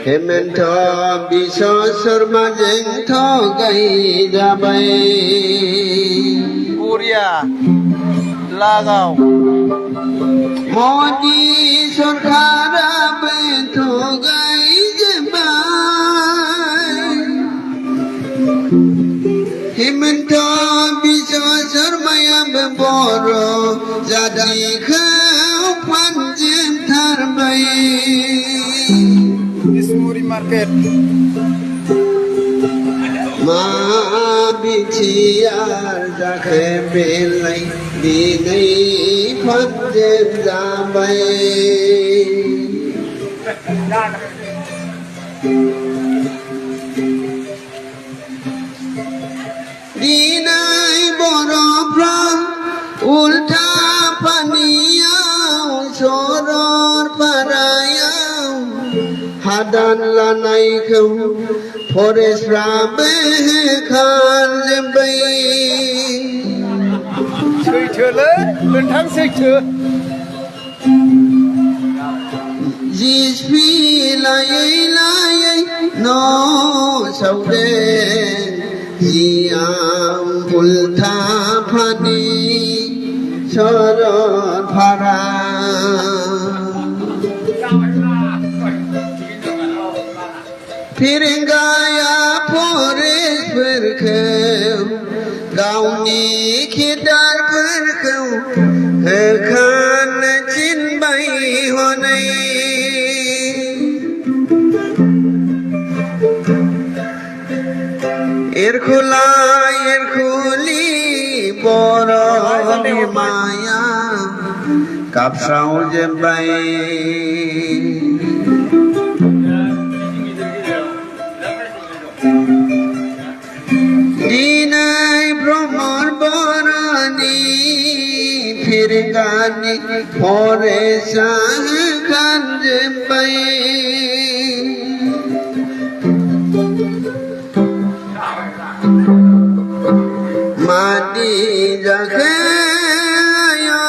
Hemento biso surma jeng thogai jabai Korea Lagao Modi sarkara be thogai jabai Hemento biso surma be boro jadi khau panjem tharbai Dismuri Market Ma bichiyar jakhe belai di nei phan jem jabai di nei boro pram ulta paniyau soror parayau hadan lanai khau forest rabe khan jembai Sui thừa lớn Lên thắng sui thừa jispi lai no saude jiam pultha phani soror phara Piringaya pores berkau gauni khidar berkau khan chin bai honai irkhuli boro maya kapsau jembai Dinai Brahman Barani Pirgani Foresa Kanjembai Madi Jakhaya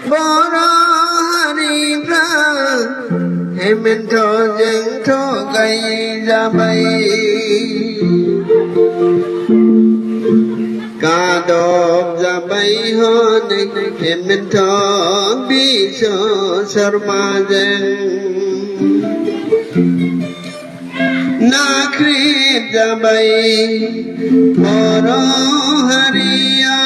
Bora Hari Pra Hemento Jeng Thogai Jabai Kadok jabai hone hemento biso sarmajen nakrib jabai moro haria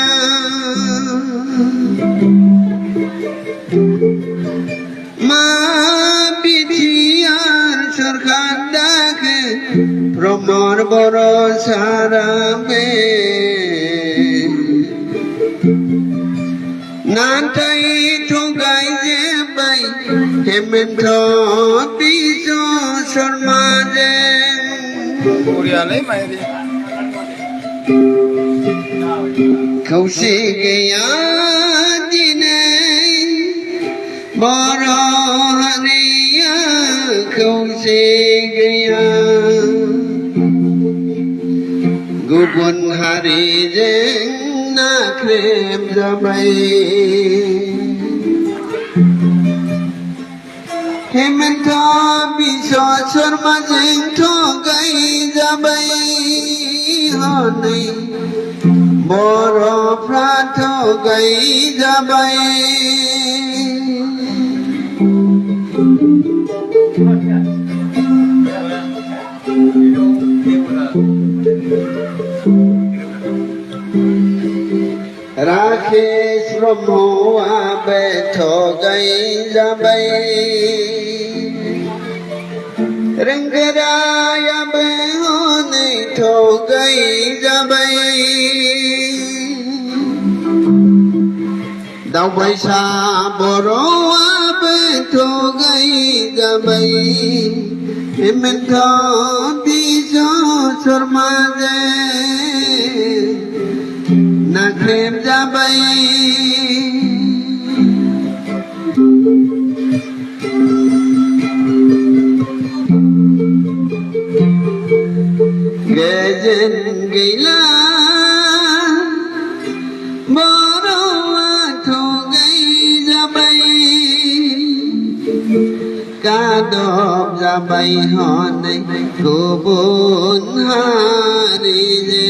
ma bidiyar sarkar dakhe promor boro sarabe Nantai thogai jebai hemento biso sarmajen Korea lấy mày đi Khâu si gaya dinai boro hariya khâu si gaya Gubun hari jeng nakrem jabai Hemento biso sarma jeng thogai jabai honai boro pra thogai jabai Rakhesh Brahmo abe thogai jabai Ranggaraya be honai thogai थगायजाबाय Daobaisa बर'आबो थगायजाबाय हेमन्त बिश्व शर्माजों नाख्रेबजाबाय गोजोन गैला बर'आ थगायजाबाय गादब जाबाय हनै गुबुन हारिजों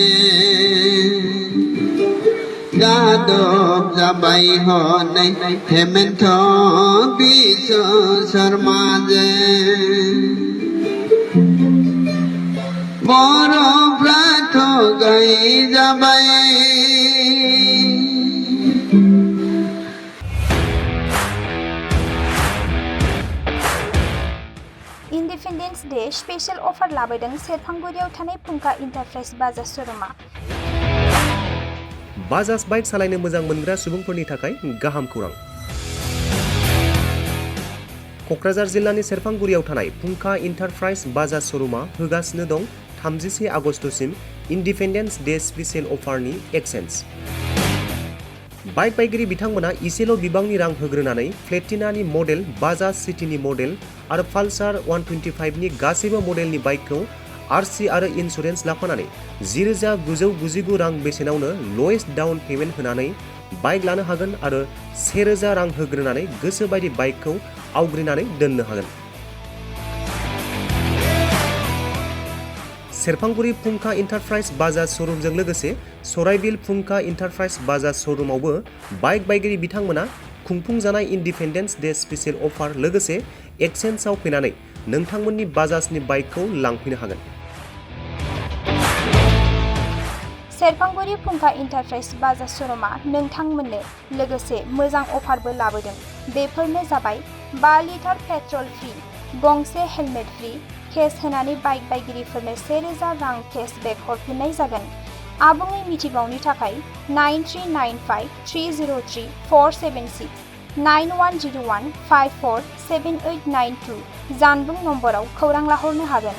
गादब जाबाय हनै हेमन्त बिश्व शर्माजों बर'फ्रा थगायजाबाय इन्डिपेन्डेन्स डे स्पेशल अफार लाबोदों सेरफांगुरियाव थानाय फुंखा इन्टारप्राइज बाजाज श'रुमा। बाजाज बाइक सालायनो मोजां मोनग्रा सुबुंफोरनि थाखाय गाहाम खौरां। क'क्राझार जिल्लानि सेरफांगुरियाव थानाय फुंखा इन्टारप्राइज बाजाज श'रुमा होगासिनो दं 31 आगस्तसिम इन्डिपेन्डेन्स डे स्पेशल अफारनि एक्सेन्ज। बाइक बायगिरि बिथांमोना इसेल' बिबांनि रां होग्रोनानै प्लेटिनानि मडेल, बाजाज सिटीनि मडेल आरो पालसार 125नि गासैबो मडेलनि बाइकखौ आरसि आरो इन्सुरेन्स लाफानानै 10,999 रां बेसेनावनो ल'एस्ट डाउन पेमेन्ट होनानै बाइक लानो हागोन आरो 1,000 रां होग्रोनानै गोसोबायदि बाइकखौ आवग्रिनानै दोननो हागोन। सेरफांगुरि फुंखा इन्टारप्राइज बाजाज श'रुमजों लोगोसे सराइबिल फुंखा इन्टारप्राइज बाजाज श'रुमावबो बाइक बायगिरि बिथांमोना खुंफुंजानाय इन्डिपेन्डेन्स डे स्पेशल अफार लोगोसे एक्सेन्जआव फैनानै नोंथांमोननि बाजाजनि बाइकखौ लांफैनो हागोन। सेरफांगुरि फुंखा इन्टारप्राइज बाजाज श'रुमा नोंथांमोननो लोगोसे मोजां अफारबो लाबोदों। बेफोरनो जाबाय 5 लिटार पेट्रल फ्रि, गंसे हेलमेट फ्रि, केस होनानै बाइक बायगिरिफोरनो 1,000 रां केशबेक हरफिननाय जागोन। आबुङै मिथिबावनो थाखाय 9395303476 9101547892 जानबुं नम्बराव खौरां लाहरनो हागोन।